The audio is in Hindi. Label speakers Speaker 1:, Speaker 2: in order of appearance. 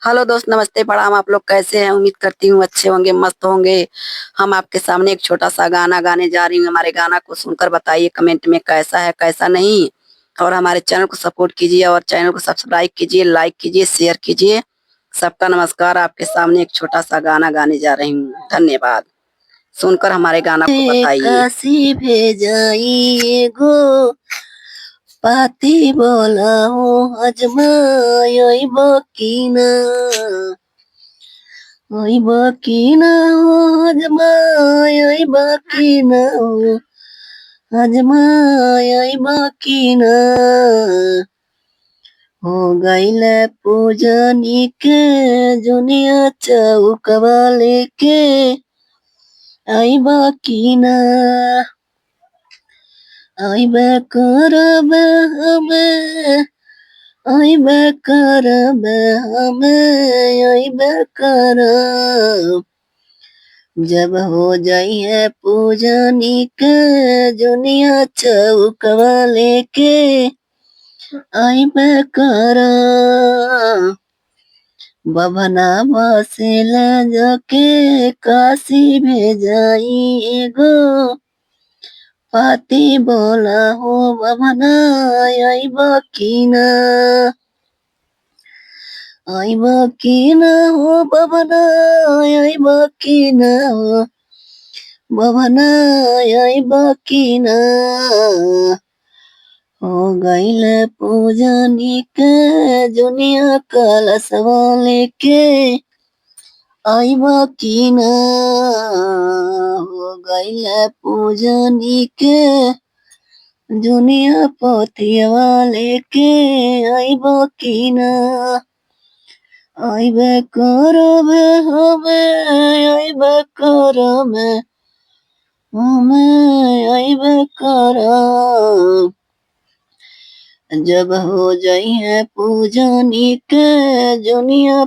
Speaker 1: हेलो दोस्त, नमस्ते, प्रणाम। आप लोग कैसे हैं? उम्मीद करती हूँ अच्छे होंगे, मस्त होंगे। हम आपके सामने एक छोटा सा गाना गाने जा रही हूँ। हमारे गाना को सुनकर बताइए कमेंट में कैसा है कैसा नहीं। और हमारे चैनल को सपोर्ट कीजिए और चैनल को सब्सक्राइब कीजिए, लाइक कीजिए, शेयर कीजिए। सबका नमस्कार। आपके सामने एक छोटा सा गाना गाने जा रही हूँ। धन्यवाद। सुनकर हमारे गाना को बताइए।
Speaker 2: काशी भेजाई गो पाती बोलाओ अजमाई बकीना ओई बकीना हो अजमाई बकीना हो अजमाई बकीना हो गईल पूजनी के जुनिया चौक वाले के आई बकीना आइबे करबे हमें आइबे करबे हमें आइबे करब जब हो जाइए पूजनी के जुनिया चौक वाले के आइबे करब बभना बसेल जाके काशी भेजाई गो पाती बोला हो बभना आइब कीना आइब कीना हो बभना आइब कीना हो बभना आइब कीना हो गईल पूजनी के जुनिया कलश वाले के आइब कीना हो गईल पूजनी के दुनिया पोथिया वाले के आइब कीना आइबे करबे हमे आइबे करबे हमे आइबे करब जब हो जाइए पूजनी के दुनिया